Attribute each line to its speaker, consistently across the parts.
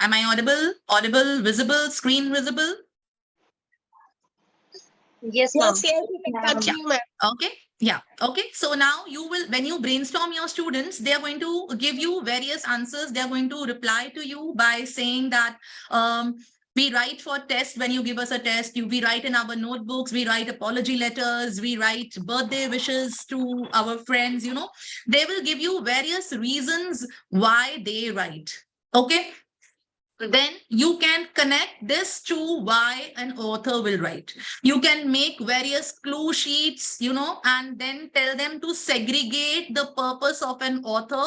Speaker 1: Am I audible? Audible, visible, screen visible?
Speaker 2: Yes, ma'am.
Speaker 3: Yes, we can continue, ma'am.
Speaker 1: Okay. Yeah. Okay. So now you will, when you brainstorm your students, they are going to give you various answers. They are going to reply to you by saying that we write for test when you give us a test. We write in our notebooks. We write apology letters. We write birthday wishes to our friends. They will give you various reasons why they write. Okay. Then you can connect this to why an author will write. You can make various clue sheets, and then tell them to segregate the purpose of an author.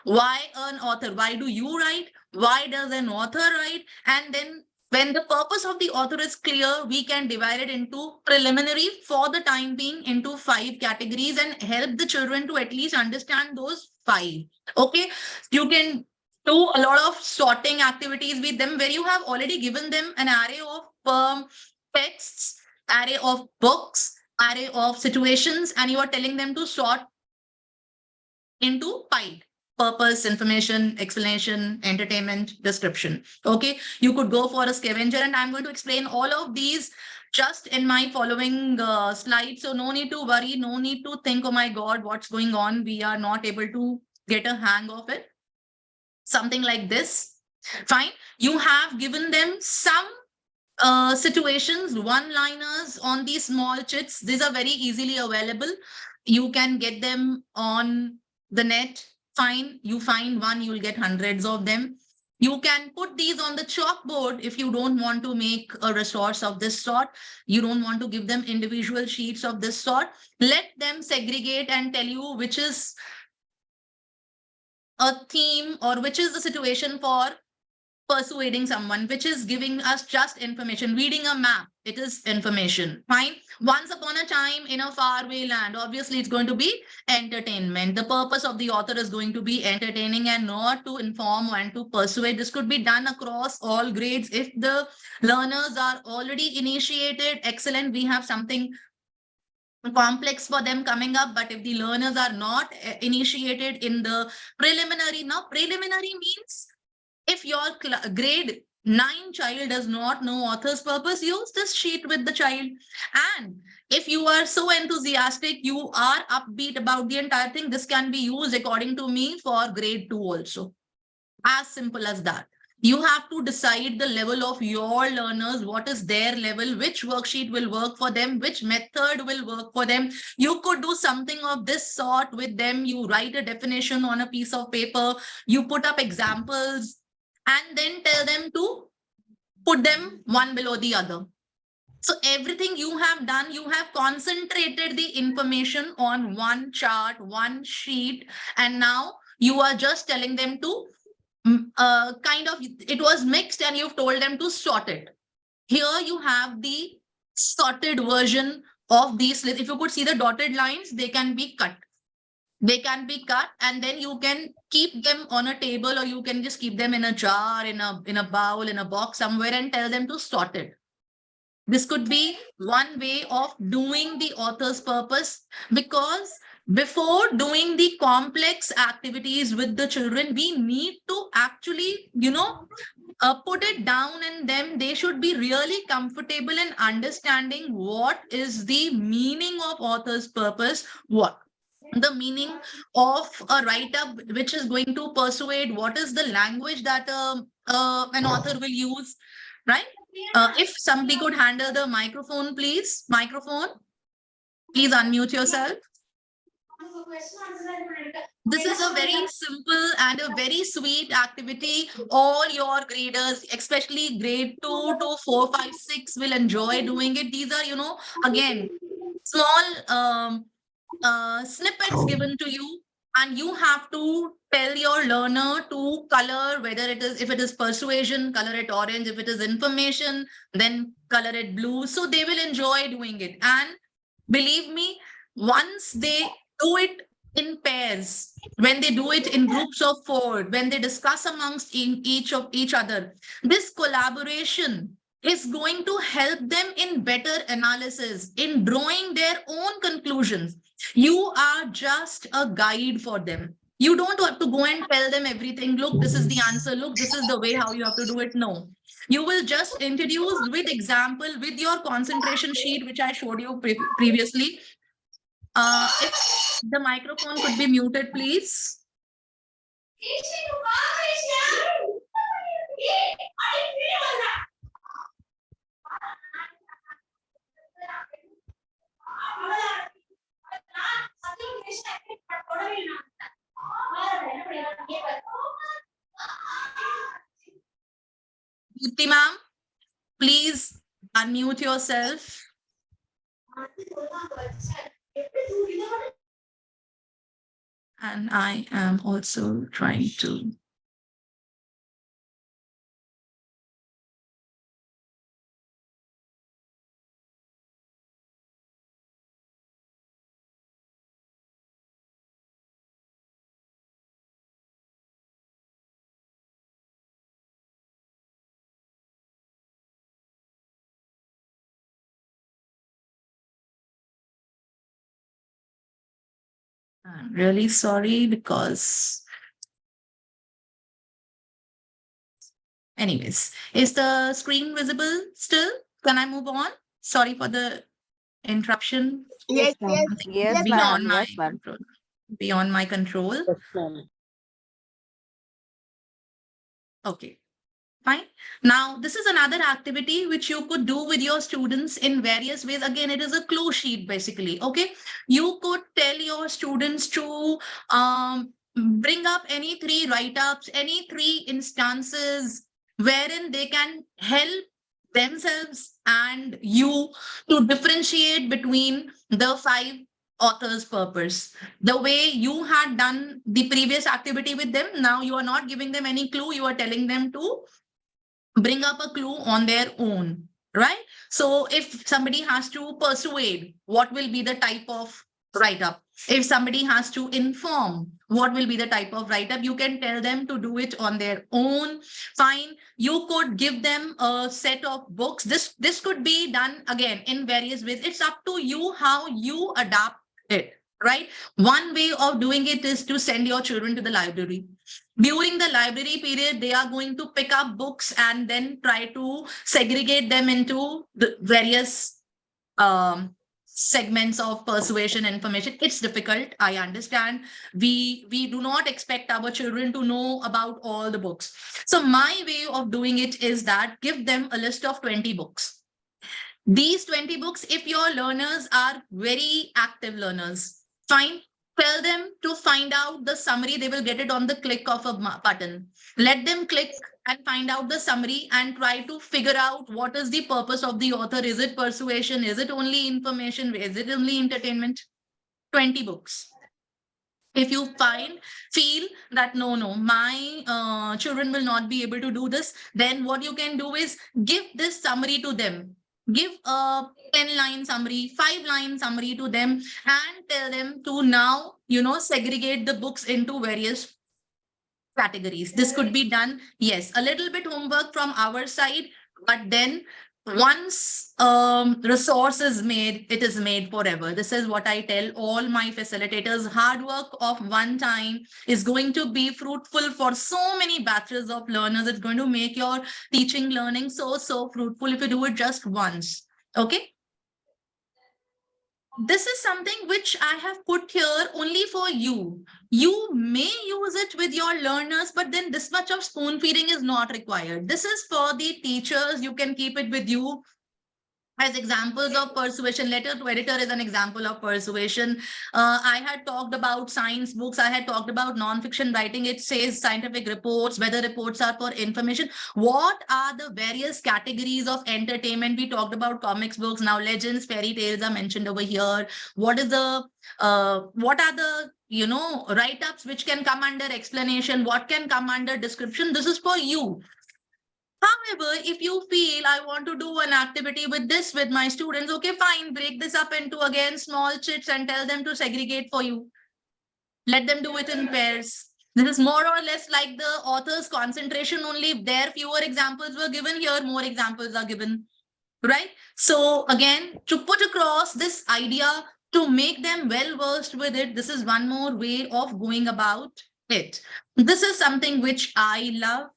Speaker 1: Why an author? Why do you write? Why does an author write? And then when the purpose of the author is clear, we can divide it into preliminary for the time being into 5 categories and help the children to at least understand those 5. Okay. You can do a lot of sorting activities with them where you have already given them an array of texts, array of books, array of situations, and you are telling them to sort into 5: purpose, information, explanation, entertainment, description. Okay, you could go for a scavenger, and I'm going to explain all of these just in my following slides. So no need to worry, no need to think, oh my God, what's going on? We are not able to get a hang of it. Something like this. Fine. You have given them some situations, one-liners on these small chits. These are very easily available. You can get them on the net. Fine. You find one, you'll get hundreds of them. You can put these on the chalkboard if you don't want to make a resource of this sort. You don't want to give them individual sheets of this sort. Let them segregate and tell you which is a theme or which is the situation for persuading someone, which is giving us just information. Reading a map, it is information. Fine. Once upon a time in a faraway land, obviously it's going to be entertainment. The purpose of the author is going to be entertaining and not to inform and to persuade. This could be done across all grades. If the learners are already initiated, excellent. We have something complex for them coming up. But if the learners are not initiated in the preliminary, now preliminary means if your grade 9 child does not know author's purpose, use this sheet with the child. And if you are so enthusiastic, you are upbeat about the entire thing, this can be used according to me for grade 2 also. As simple as that. You have to decide the level of your learners, what is their level, which worksheet will work for them, which method will work for them. You could do something of this sort with them. You write a definition on a piece of paper, you put up examples, and then tell them to put them one below the other. So everything you have done, you have concentrated the information on one chart, one sheet, and now you are just telling them to kind of, it was mixed and you've told them to sort it. Here you have the sorted version of these. If you could see the dotted lines, they can be cut. They can be cut, and then you can keep them on a table, or you can just keep them in a jar, in a bowl, in a box somewhere, and tell them to sort it. This could be one way of doing the author's purpose, because before doing the complex activities with the children, we need to actually, put it down in them. They should be really comfortable in understanding what is the meaning of author's purpose, what the meaning of a write-up which is going to persuade, what is the language that an author will use, right? If somebody could handle the microphone, please. Microphone, please unmute yourself. This is a very simple and a very sweet activity. All your graders, especially grade 2 to 4, 5, 6, will enjoy doing it. These are, again, small snippets given to you, and you have to tell your learner to color, whether it is, if it is persuasion, color it orange. If it is information, then color it blue. So they will enjoy doing it. And believe me, once they do it in pairs, when they do it in groups of 4, when they discuss amongst each other, this collaboration is going to help them in better analysis, in drawing their own conclusions. You are just a guide for them. You don't have to go and tell them everything. Look, this is the answer. Look, this is the way how you have to do it. No, you will just introduce with example, with your concentration sheet, which I showed you previously. If the microphone could be muted, please. Deepti ma'am, please unmute yourself. And I am also trying to. I'm really sorry because. Anyways, is the screen visible still? Can I move on? Sorry for the interruption.
Speaker 2: Yes, yes,
Speaker 3: Yes,
Speaker 1: Beyond
Speaker 3: ma'am.
Speaker 1: my
Speaker 3: Yes, ma'am.
Speaker 1: control. Beyond my control.
Speaker 3: Yes, ma'am.
Speaker 1: Okay, fine. Now, this is another activity which you could do with your students in various ways. Again, it is a clue sheet basically. Okay, you could tell your students to bring up any three write-ups, any three instances wherein they can help themselves and you to differentiate between the five author's purpose. The way you had done the previous activity with them, now you are not giving them any clue, you are telling them to bring up a clue on their own, right? So if somebody has to persuade, what will be the type of write up? If somebody has to inform, what will be the type of write up? You can tell them to do it on their own. Fine. You could give them a set of books. This could be done again in various ways. It's up to you how you adapt it, right? One way of doing it is to send your children to the library. During the library period, they are going to pick up books and then try to segregate them into the various segments of persuasion information. It's difficult, I understand. We do not expect our children to know about all the books. So my way of doing it is that give them a list of 20 books. These 20 books, if your learners are very active learners, fine, tell them to find out the summary. They will get it on the click of a button. Let them click and find out the summary and try to figure out what is the purpose of the author. Is it persuasion? Is it only information? Is it only entertainment? 20 books. If you feel that no, my children will not be able to do this, then what you can do is give this summary to them. Give a 10-line summary, 5-line summary to them and tell them to now, segregate the books into various categories. This could be done, yes, a little bit homework from our side, but then once resource is made, it is made forever. This is what I tell all my facilitators. Hard work of one time is going to be fruitful for so many batches of learners. It's going to make your teaching learning so fruitful if you do it just once. Okay. This is something which I have put here only for you. You may use it with your learners, but then this much of spoon feeding is not required. This is for the teachers. You can keep it with you as examples of persuasion. Letter to editor is an example of persuasion. I had talked about science books. I had talked about non-fiction writing. It says scientific reports, whether reports are for information. What are the various categories of entertainment? We talked about comics books. Now legends, fairy tales are mentioned over here. What are the write-ups which can come under explanation? What can come under description? This is for you. However, if you feel I want to do an activity with this with my students, okay, fine, break this up into again small chits and tell them to segregate for you. Let them do it in pairs. This is more or less like the author's concentration only. If there fewer examples were given, here more examples are given, right? So again, to put across this idea to make them well versed with it, this is one more way of going about it. This is something which I love.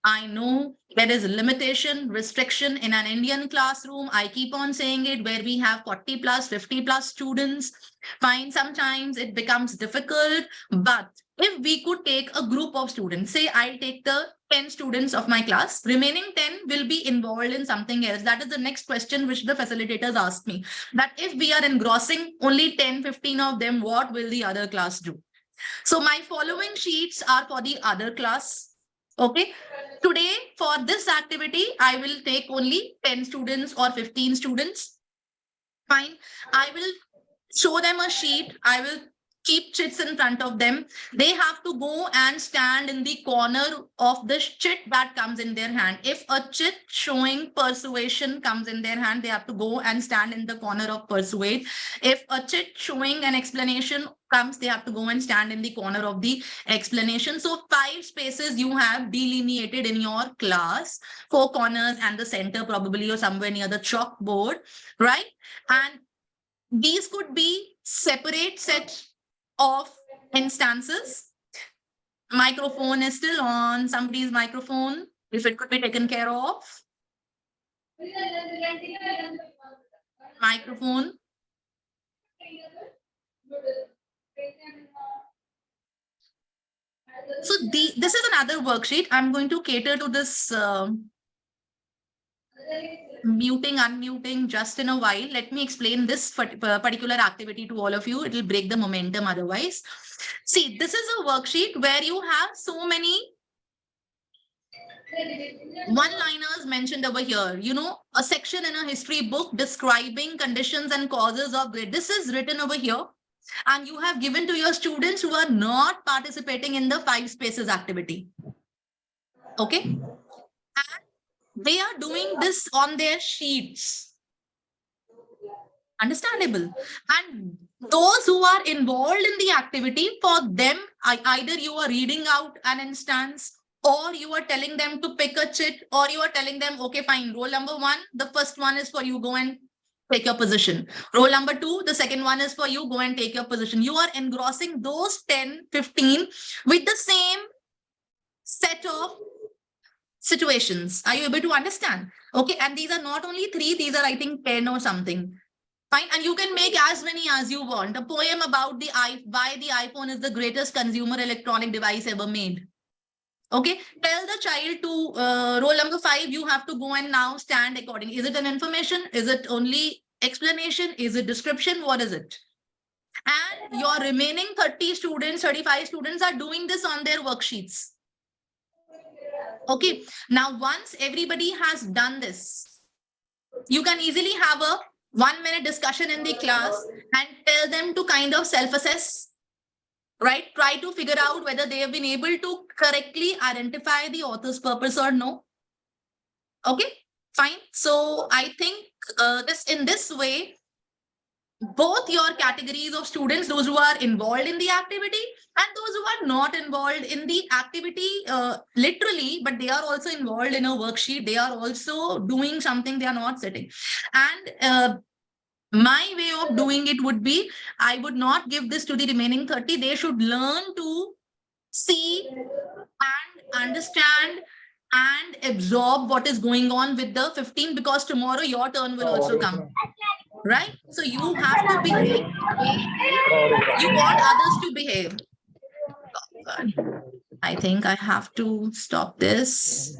Speaker 1: I know there is limitation, restriction in an Indian classroom. I keep on saying it, where we have 40 plus, 50 plus students. Fine, sometimes it becomes difficult, but if we could take a group of students, say I take the 10 students of my class, remaining 10 will be involved in something else. That is the next question which the facilitators ask me, that if we are engrossing only 10, 15 of them, what will the other class do? So my following sheets are for the other class. Okay. Today, for this activity, I will take only 10 students or 15 students. Fine. I will show them a sheet. I will keep chits in front of them. They have to go and stand in the corner of the chit that comes in their hand. If a chit showing persuasion comes in their hand, they have to go and stand in the corner of persuade. If a chit showing an explanation comes, they have to go and stand in the corner of the explanation. So 5 spaces you have delineated in your class, 4 corners and the center probably, or somewhere near the chalkboard, right? And these could be separate set of instances. Microphone is still on, somebody's microphone, if it could be taken care of. Microphone. So this is another worksheet. I'm going to cater to this muting, unmuting just in a while. Let me explain this particular activity to all of you. It will break the momentum otherwise. See, this is a worksheet where you have so many one-liners mentioned over here. You know, a section in a history book describing conditions and causes of great. This is written over here. And you have given to your students who are not participating in the 5 spaces activity. Okay. And they are doing this on their sheets. Understandable. And those who are involved in the activity, for them, either you are reading out an instance, or you are telling them to pick a chit, or you are telling them, okay, fine, roll number 1, the first one is for you, go and take your position. Roll number 2, the second one is for you, go and take your position. You are engrossing those 10, 15 with the same set of situations. Are you able to understand? Okay, and these are not only 3, these are, I think, 10 or something. Fine, and you can make as many as you want. A poem about why the iPhone is the greatest consumer electronic device ever made. Okay, tell the child to roll number 5, you have to go and now stand according. Is it an information? Is it only explanation? Is it description? What is it? And your remaining 30 students, 35 students are doing this on their worksheets. Okay, now once everybody has done this, you can easily have a 1-minute discussion in the class and tell them to kind of self-assess, right? Try to figure out whether they have been able to correctly identify the author's purpose or no. Okay, fine. So I think in this way, both your categories of students, those who are involved in the activity and those who are not involved in the activity literally, but they are also involved in a worksheet. They are also doing something, they are not sitting. And my way of doing it would be, I would not give this to the remaining 30. They should learn to see and understand and absorb what is going on with the 15, because tomorrow your turn will also come. Right? So you have to behave. You want others to behave. I think I have to stop this.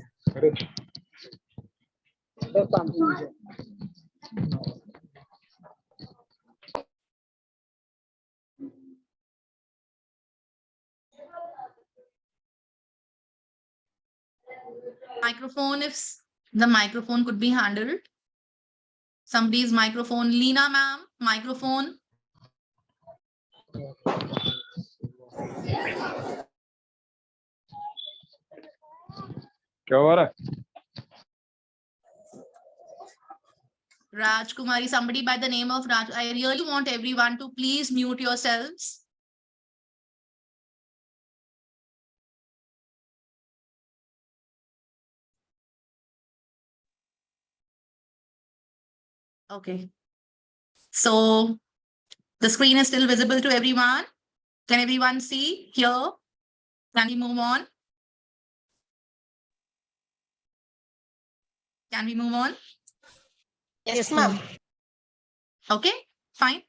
Speaker 1: Microphone, if the microphone could be handled. Somebody's microphone. Leena ma'am, microphone.
Speaker 2: क्या हो रहा है?
Speaker 1: Raj Kumari, somebody by the name of Raj. I really want everyone to please mute yourselves. Okay. So The screen is still visible to everyone. Can everyone see here? Can we move on? Can we move on?
Speaker 3: Yes, ma'am.
Speaker 1: Okay, fine.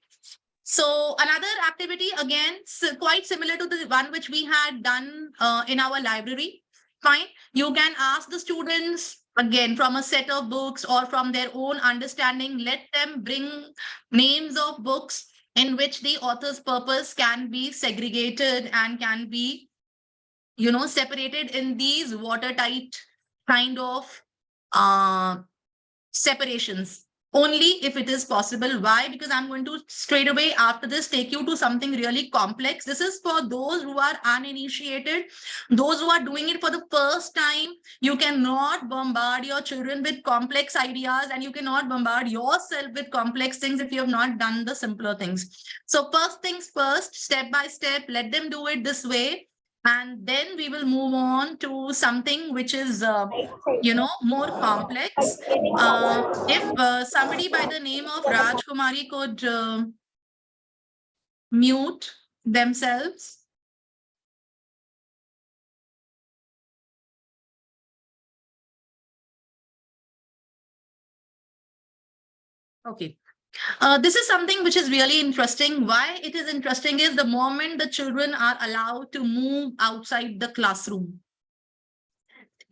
Speaker 1: So another activity, again, quite similar to the one which we had done in our library. Fine. You can ask the students, again, from a set of books or from their own understanding, let them bring names of books in which the author's purpose can be segregated and can be, separated in these watertight kind of separations. Only if it is possible. Why? Because I'm going to straight away after this take you to something really complex. This is for those who are uninitiated, those who are doing it for the first time. You cannot bombard your children with complex ideas, and you cannot bombard yourself with complex things if you have not done the simpler things. So first things first, step by step, let them do it this way. And then we will move on to something which is, more complex. If somebody by the name of Raj Kumari could mute themselves. Okay. This is something which is really interesting. Why it is interesting is the moment the children are allowed to move outside the classroom,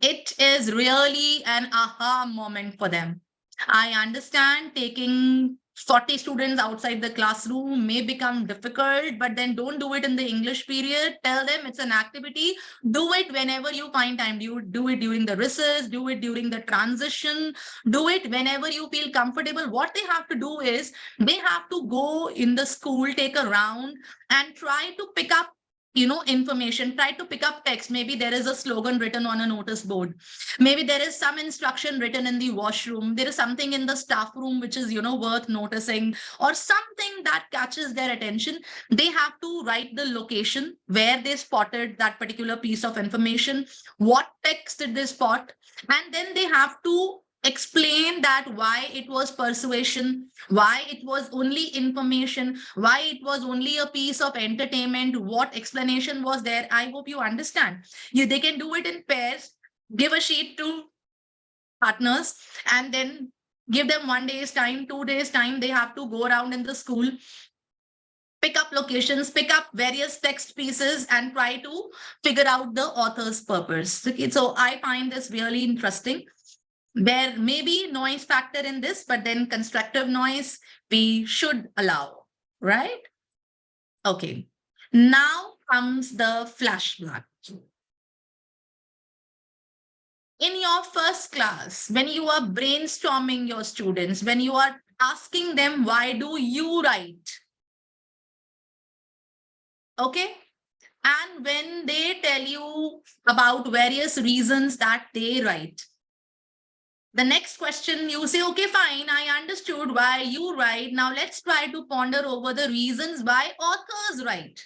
Speaker 1: it is really an aha moment for them. I understand taking 40 students outside the classroom may become difficult, but then don't do it in the English period. Tell them it's an activity. Do it whenever you find time. Do it during the recess, do it during the transition, do it whenever you feel comfortable. What they have to do is they have to go in the school, take a round and try to pick up information. Try to pick up text. Maybe there is a slogan written on a notice board. Maybe there is some instruction written in the washroom. There is something in the staff room which is worth noticing, or something that catches their attention. They have to write the location where they spotted that particular piece of information, what text did they spot, and then they have to explain that why it was persuasion, why it was only information, why it was only a piece of entertainment, what explanation was there. I hope you understand. They can do it in pairs, give a sheet to partners, and then give them 1 day's time, 2 days time. They have to go around in the school, pick up locations, pick up various text pieces, and try to figure out the author's purpose. Okay, so I find this really interesting. There may be noise factor in this, but then constructive noise we should allow, right? Okay. Now comes the flashback. In your first class, when you are brainstorming your students, when you are asking them, why do you write? Okay. And when they tell you about various reasons that they write, the next question you say, okay, fine, I understood why you write. Now let's try to ponder over the reasons why authors write.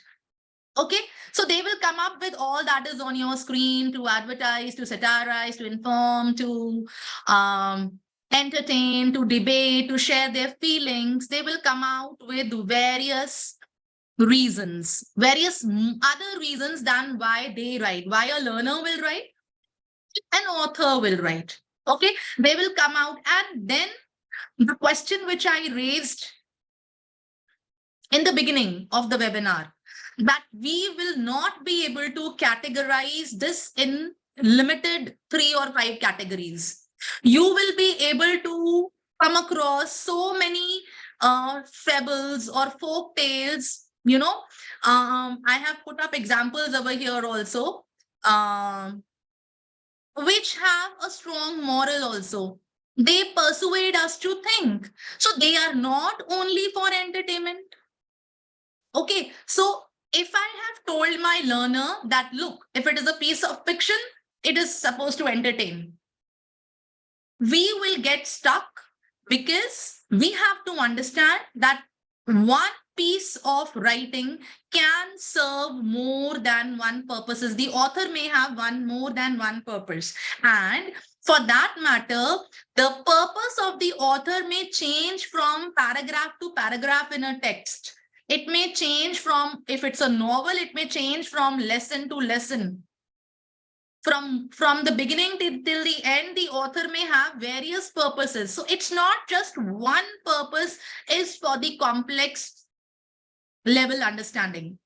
Speaker 1: Okay, so they will come up with all that is on your screen to advertise, to satirize, to inform, to entertain, to debate, to share their feelings. They will come out with various reasons, various other reasons than why they write, why a learner will write, an author will write. Okay, they will come out. And then the question which I raised in the beginning of the webinar, that we will not be able to categorize this in limited 3 or 5 categories. You will be able to come across so many fables or folk tales. I have put up examples over here also, which have a strong moral also. They persuade us to think. So they are not only for entertainment. Okay, so if I have told my learner that, look, if it is a piece of fiction, it is supposed to entertain, we will get stuck, because we have to understand that one piece of writing can serve more than one purposes. The author may have more than one purpose. And for that matter, the purpose of the author may change from paragraph to paragraph in a text. It may change from, if it's a novel, it may change from lesson to lesson. From the beginning till the end, the author may have various purposes. So it's not just one purpose is for the complex level understanding.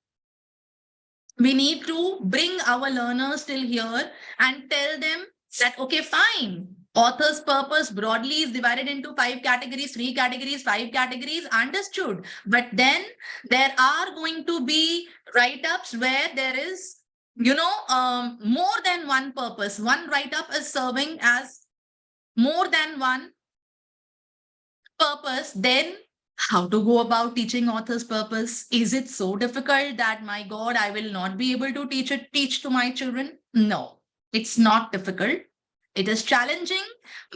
Speaker 1: We need to bring our learners till here and tell them that, okay, fine. Author's purpose broadly is divided into 5 categories, 3 categories, 5 categories, understood. But then there are going to be write-ups where there is, more than one purpose. One write-up is serving as more than one purpose. Then how to go about teaching author's purpose? Is it so difficult that, my God, I will not be able to teach to my children? No, it's not difficult. It is challenging,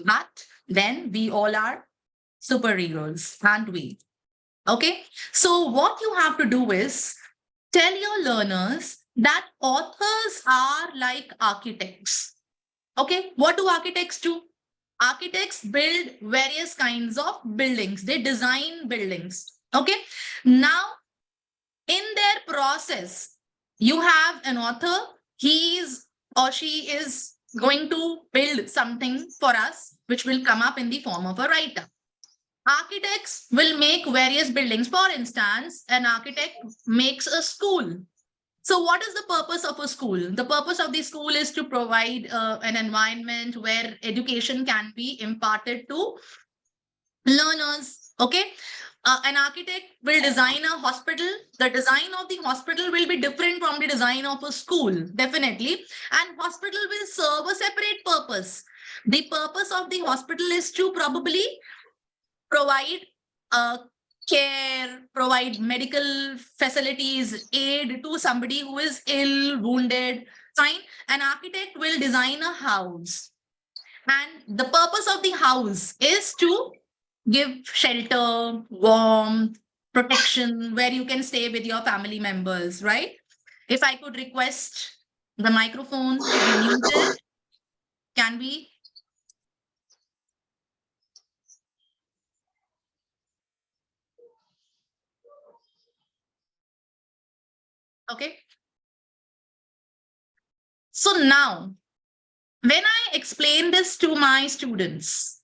Speaker 1: but then we all are superheroes, aren't we? Okay, so what you have to do is tell your learners that authors are like architects. Okay, what do architects do? Architects build various kinds of buildings. They design buildings. Okay, now in their process, you have an author. He is or she is going to build something for us, which will come up in the form of a write-up. Architects will make various buildings. For instance, an architect makes a school. So what is the purpose of a school? The purpose of the school is to provide an environment where education can be imparted to learners. Okay. An architect will design a hospital. The design of the hospital will be different from the design of a school, definitely. And hospital will serve a separate purpose. The purpose of the hospital is to probably provide care, provide medical facilities, aid to somebody who is ill, wounded. Fine. An architect will design a house. And the purpose of the house is to give shelter, warmth, protection, where you can stay with your family members, right? If I could request the microphone to be muted, can we? Okay. So now, when I explain this to my students,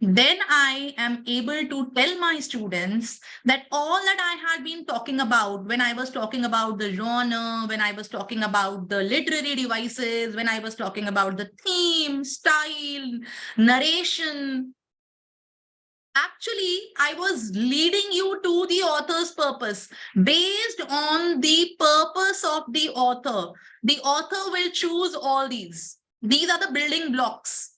Speaker 1: then I am able to tell my students that all that I had been talking about when I was talking about the genre, when I was talking about the literary devices, when I was talking about the theme, style, narration, actually, I was leading you to the author's purpose. Based on the purpose of the author will choose all these. These are the building blocks.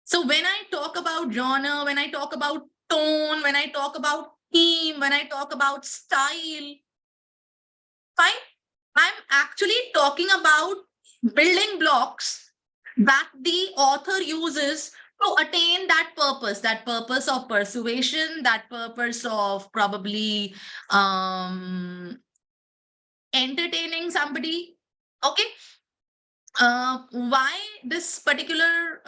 Speaker 1: So when I talk about genre, when I talk about tone, when I talk about theme, when I talk about style, fine, I'm actually talking about building blocks that the author uses to attain that purpose of persuasion, that purpose of probably entertaining somebody. Okay. Why this particular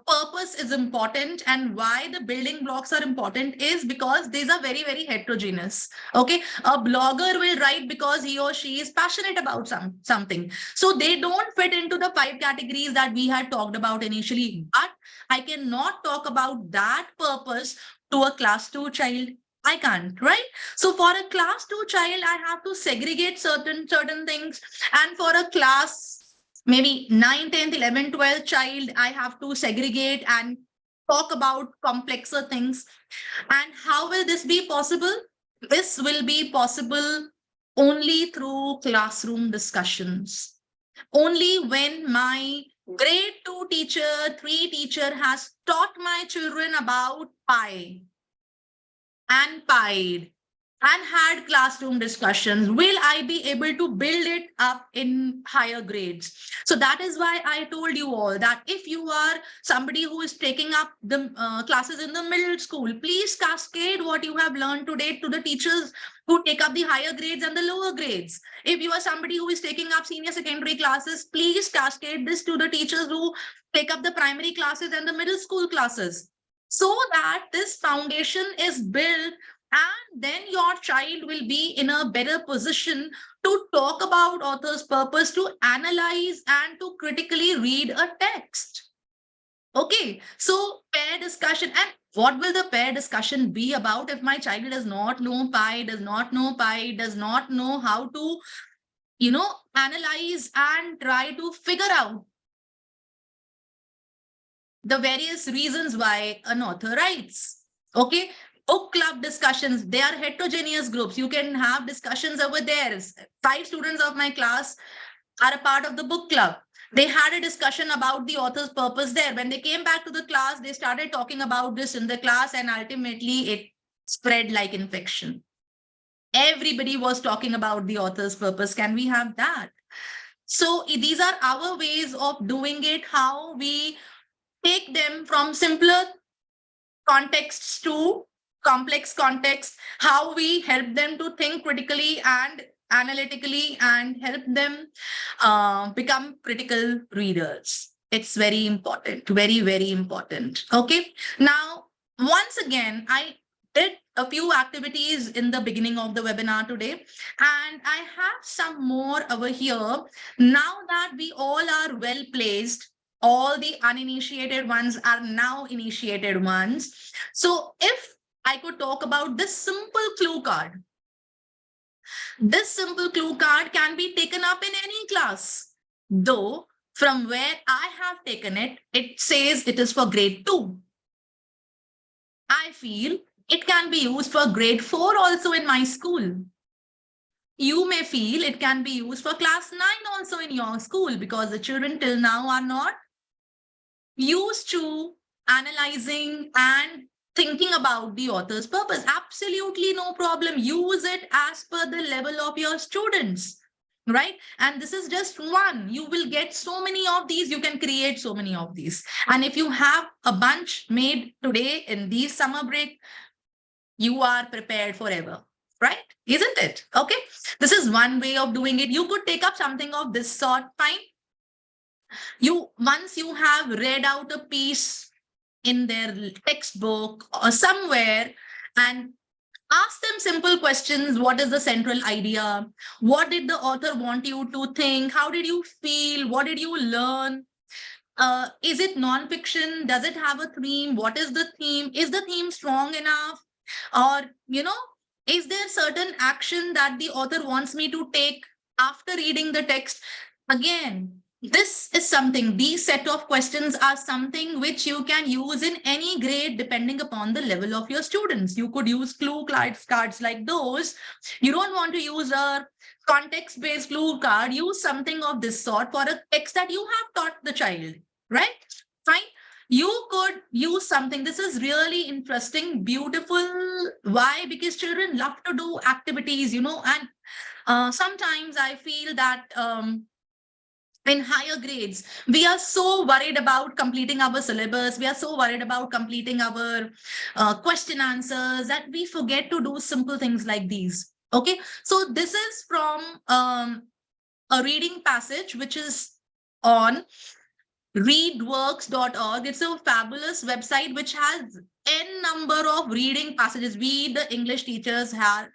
Speaker 1: purpose is important and why the building blocks are important is because these are very, very heterogeneous. Okay, a blogger will write because he or she is passionate about something. So they don't fit into the 5 categories that we had talked about initially. But I cannot talk about that purpose to a class 2 child. I can't, right? So for a class 2 child, I have to segregate certain things, and for a class maybe 9, 10th, 11th, 12th child, I have to segregate and talk about complexer things. And how will this be possible? This will be possible only through classroom discussions. Only when my grade 2 teacher, 3 teacher has taught my children about pi and pied and had classroom discussions, will I be able to build it up in higher grades? So that is why I told you all that if you are somebody who is taking up the classes in the middle school, please cascade what you have learned today to the teachers who take up the higher grades and the lower grades. If you are somebody who is taking up senior secondary classes, please cascade this to the teachers who take up the primary classes and the middle school classes, so that this foundation is built And then your child will be in a better position to talk about author's purpose, to analyze and to critically read a text. Okay, so pair discussion. And what will the pair discussion be about if my child does not know pi, does not know how to, analyze and try to figure out the various reasons why an author writes. Okay, book club discussions, they are heterogeneous groups. You can have discussions over there. 5 students of my class are a part of the book club. They had a discussion about the author's purpose there. When they came back to the class, they started talking about this in the class, and ultimately it spread like infection. Everybody was talking about the author's purpose. Can we have that? So these are our ways of doing it, how we take them from simpler contexts to complex contexts, how we help them to think critically and analytically and help them become critical readers. It's very important, very, very important. Okay. Now, once again, I did a few activities in the beginning of the webinar today, and I have some more over here. Now that we all are well placed, all the uninitiated ones are now initiated ones. So if I could talk about this simple clue card. This simple clue card can be taken up in any class. Though from where I have taken it, it says it is for grade 2. I feel it can be used for grade 4 also in my school. You may feel it can be used for class 9 also in your school, because the children till now are not used to analyzing and thinking about the author's purpose. Absolutely no problem. Use it as per the level of your students, right? And this is just one. You will get so many of these. You can create so many of these. And if you have a bunch made today in these summer break, you are prepared forever, right? Isn't it? Okay. This is one way of doing it. You could take up something of this sort. Fine. Once you have read out a piece in their textbook or somewhere, and ask them simple questions. What is the central idea? What did the author want you to think? How did you feel? What did you learn? Is it non-fiction? Does it have a theme? What is the theme? Is the theme strong enough? Or, is there certain action that the author wants me to take after reading the text? Again, this is something, these set of questions are something which you can use in any grade depending upon the level of your students. You could use clue cards like those. You don't want to use a context-based clue card, use something of this sort for a text that you have taught the child, right? Fine. You could use something. This is really interesting, beautiful. Why? Because children love to do activities, and sometimes I feel that in higher grades, we are so worried about completing our syllabus. We are so worried about completing our question answers that we forget to do simple things like these. Okay, so this is from a reading passage, which is on readworks.org. It's a fabulous website which has n number of reading passages. We, the English teachers, have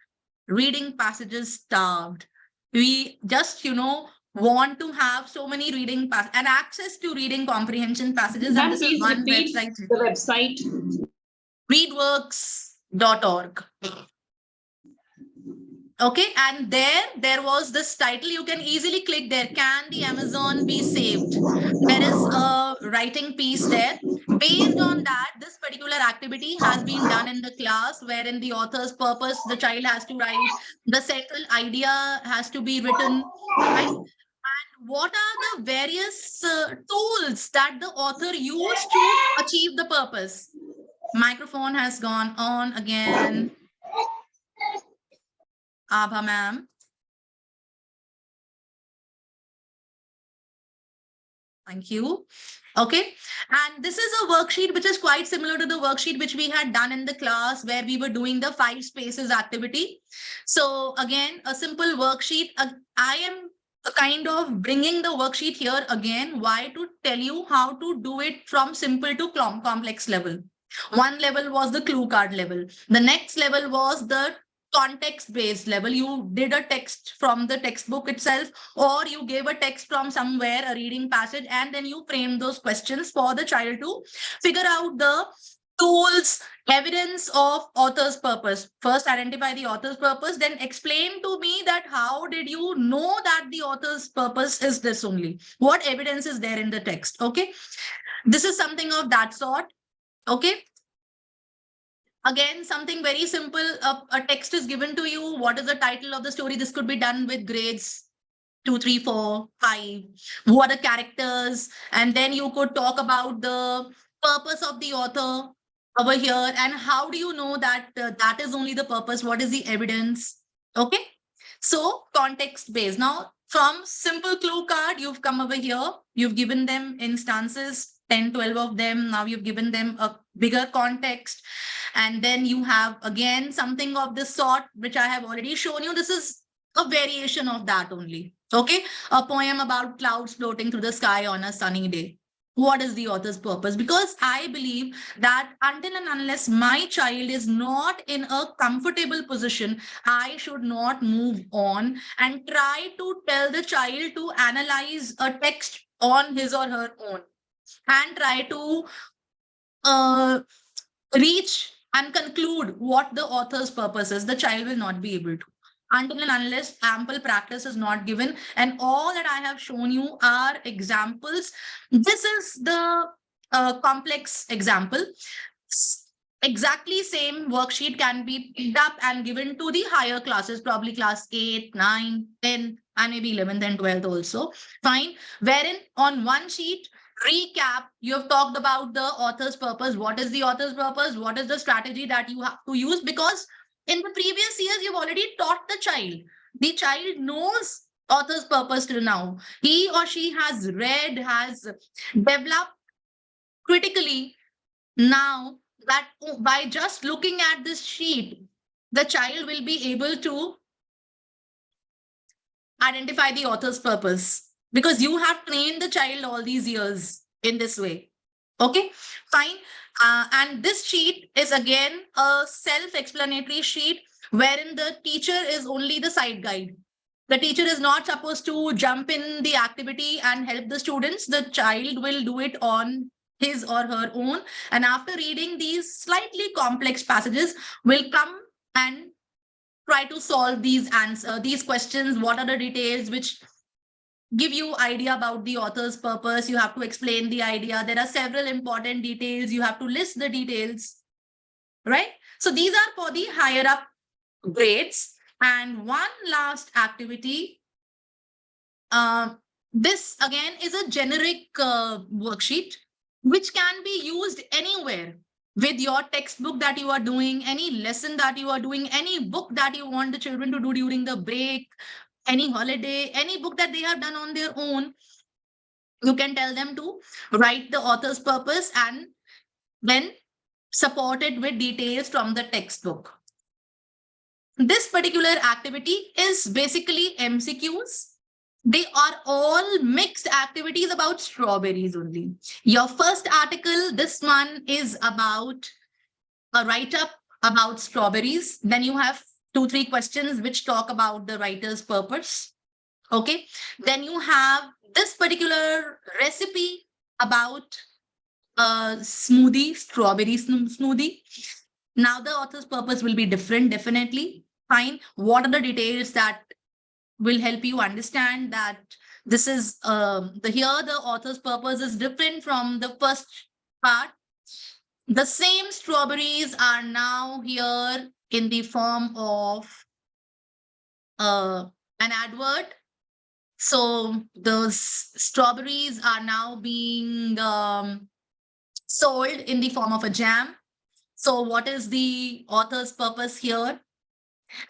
Speaker 1: reading passages starved. We just, want to have so many reading and access to reading comprehension passages.
Speaker 4: Ma'am,
Speaker 1: and this is
Speaker 4: please
Speaker 1: one
Speaker 4: repeat
Speaker 1: website.
Speaker 4: the website.
Speaker 1: Readworks.org. Okay, and there was this title. You can easily click there. Can the Amazon be saved? There is a writing piece there. Based on that, this particular activity has been done in the class, wherein the author's purpose, the child has to write, the central idea has to be written, right? And what are the various tools that the author used to achieve the purpose? Microphone has gone on again. Abha ma'am. Thank you. Okay. And this is a worksheet which is quite similar to the worksheet which we had done in the class where we were doing the 5 spaces activity. So again, a simple worksheet. I am kind of bringing the worksheet here again. Why? To tell you how to do it from simple to complex level. One level was the clue card level. The next level was the context based level. You did a text from the textbook itself, or you gave a text from somewhere, a reading passage, and then you framed those questions for the child to figure out the tools, evidence of author's purpose. First, identify the author's purpose, then explain to me that how did you know that the author's purpose is this only? What evidence is there in the text? Okay. This is something of that sort. Okay. Again, something very simple. A text is given to you. What is the title of the story? This could be done with grades 2, 3, 4, 5. Who are the characters? And then you could talk about the purpose of the author over here. And how do you know that that is only the purpose? What is the evidence? Okay. So context based. Now, from simple clue card, you've come over here. You've given them instances, 10, 12 of them. Now you've given them a bigger context. And then you have again something of this sort, which I have already shown you. This is a variation of that only. Okay. A poem about clouds floating through the sky on a sunny day. What is the author's purpose? Because I believe that until and unless my child is not in a comfortable position, I should not move on and try to tell the child to analyze a text on his or her own and try to reach and conclude what the author's purpose is. The child will not be able to, until and unless ample practice is not given. And all that I have shown you are examples. This is the complex example. Exactly same worksheet can be picked up and given to the higher classes, probably class 8, 9, 10, and maybe 11th and 12th also. Fine. Wherein on one sheet, recap, you have talked about the author's purpose. What is the author's purpose? What is the strategy that you have to use? Because in the previous years, you've already taught the child. The child knows author's purpose till now. He or she has read, has developed critically. Now that by just looking at this sheet, the child will be able to identify the author's purpose, because you have trained the child all these years in this way. Okay, fine. And this sheet is again a self-explanatory sheet wherein the teacher is only the side guide. The teacher is not supposed to jump in the activity and help the students. The child will do it on his or her own. And after reading these slightly complex passages, will come and try to solve these questions. What are the details which give you idea about the author's purpose? You have to explain the idea. There are several important details. You have to list the details, right? So these are for the higher up grades. And one last activity. This again is a generic worksheet, which can be used anywhere with your textbook that you are doing, any lesson that you are doing, any book that you want the children to do during the break, any holiday, any book that they have done on their own. You can tell them to write the author's purpose and then support it with details from the textbook. This particular activity is basically MCQs. They are all mixed activities about strawberries only. Your first article, this one, is about a write-up about strawberries. Then you have 2, 3 questions which talk about the writer's purpose. Okay. Then you have this particular recipe about a smoothie, strawberry smoothie. Now the author's purpose will be different, definitely. Fine. What are the details that will help you understand that this is here the author's purpose is different from the first part. The same strawberries are now here in the form of an advert. So those strawberries are now being sold in the form of a jam. So what is the author's purpose here?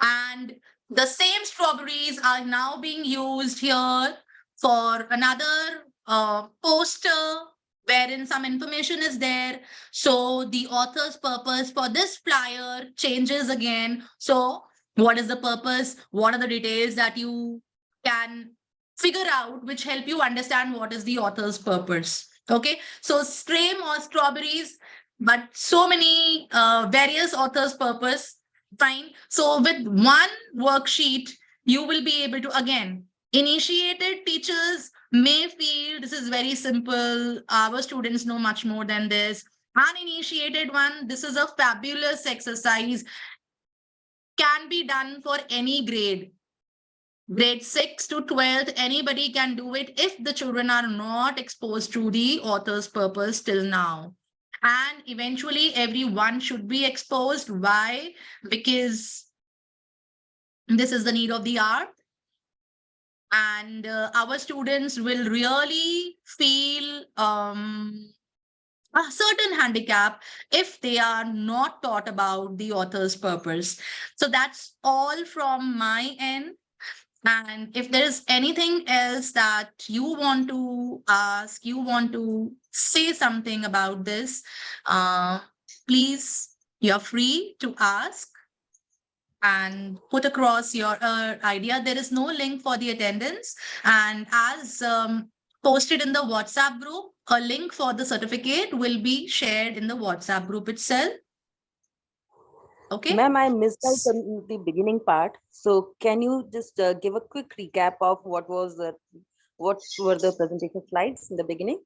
Speaker 1: And the same strawberries are now being used here for another poster wherein some information is there. So the author's purpose for this flyer changes again. So what is the purpose? What are the details that you can figure out which help you understand what is the author's purpose? Okay, so stream or strawberries, but so many various authors' purpose. Fine. So with one worksheet, you will be able to, again, initiated teachers may feel this is very simple. Our students know much more than this. Uninitiated one, this is a fabulous exercise. Can be done for any grade. Grade 6 to 12th, anybody can do it if the children are not exposed to the author's purpose till now. And eventually everyone should be exposed. Why? Because this is the need of the hour. And our students will really feel a certain handicap if they are not taught about the author's purpose. So that's all from my end. And if there is anything else that you want to ask, you want to say something about this, please, you're free to ask and put across your idea. There is no link for the attendance. And as posted in the WhatsApp group, a link for the certificate will be shared in the WhatsApp group itself. Okay.
Speaker 3: Ma'am, I missed out on the beginning part. So can you just give a quick recap of what were the presentation slides in the beginning?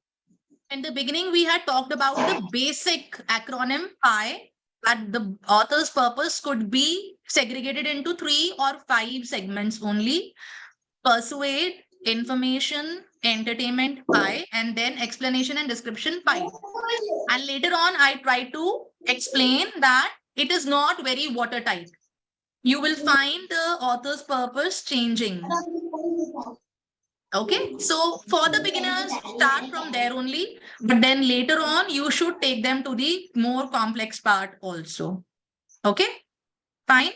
Speaker 1: In the beginning, we had talked about the basic acronym PI, that the author's purpose could be segregated into 3 or 5 segments only: persuade, information, entertainment, PI, and then explanation and description, PI. And later on, I tried to explain that it is not very watertight. You will find the author's purpose changing. Okay, so for the beginners, start from there only, but then later on, you should take them to the more complex part also. Okay, fine.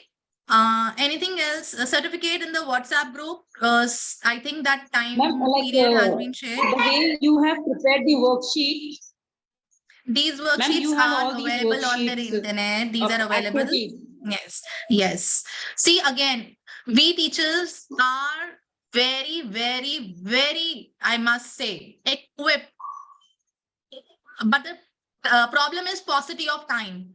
Speaker 1: Anything else? A certificate in the WhatsApp group? I think that time period has been shared.
Speaker 4: The way you have prepared the worksheet,
Speaker 1: These worksheets are available on the internet. These are available.
Speaker 4: activity.
Speaker 1: Yes, yes. See, again, we teachers are very, very, very, I must say, equipped. But the problem is paucity of time.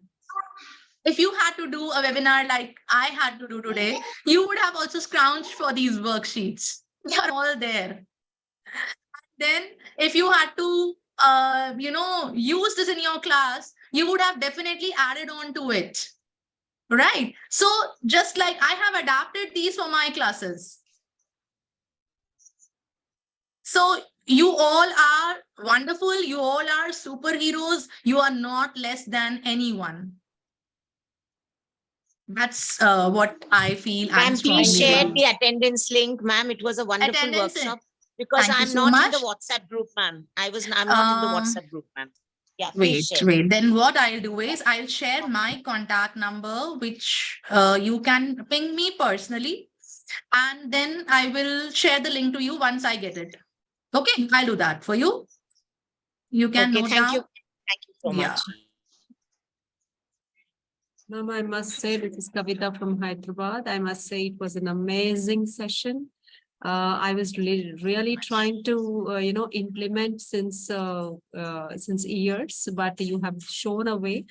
Speaker 1: If you had to do a webinar like I had to do today, you would have also scrounged for these worksheets. They are all there. Then if you had to, use this in your class, you would have definitely added on to it. Right. So just like I have adapted these for my classes. So you all are wonderful. You all are superheroes. You are not less than anyone. That's what I feel.
Speaker 5: Ma'am, please share the attendance link, ma'am. It was a wonderful
Speaker 1: Attendance
Speaker 5: workshop. Because
Speaker 1: Thank you
Speaker 5: I'm
Speaker 1: so
Speaker 5: not in the
Speaker 1: much.
Speaker 5: WhatsApp group, ma'am. I'm not in the WhatsApp group, ma'am. Yeah, please share.
Speaker 1: Wait. Then what I'll do is I'll share my contact number, which you can ping me personally. And then I will share the link to you once I get it. Okay, I'll do that for you. You can
Speaker 5: Okay,
Speaker 1: note
Speaker 5: thank
Speaker 1: down.
Speaker 5: you. Thank you so
Speaker 1: Yeah.
Speaker 5: much.
Speaker 4: Ma'am, I must say, this is Kavita from Hyderabad. I must say it was an amazing session. I was really trying to, implement since years, but you have shown a way.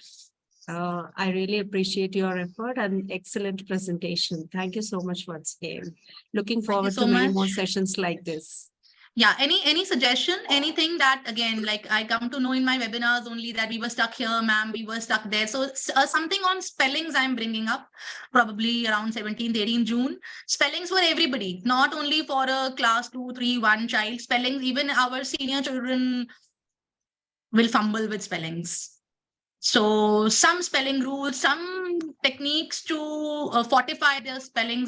Speaker 4: I really appreciate your effort and excellent presentation. Thank you so much once again. Looking forward
Speaker 1: so
Speaker 4: to many more
Speaker 1: much.
Speaker 4: sessions like this.
Speaker 1: Yeah, any suggestion, anything that, again, like I come to know in my webinars only that we were stuck here, ma'am, we were stuck there. So something on spellings I'm bringing up, probably around 17th, 18th June. Spellings for everybody, not only for a class 2, 3, 1 child. Spellings, even our senior children will fumble with spellings. So some spelling rules, some techniques to fortify their spellings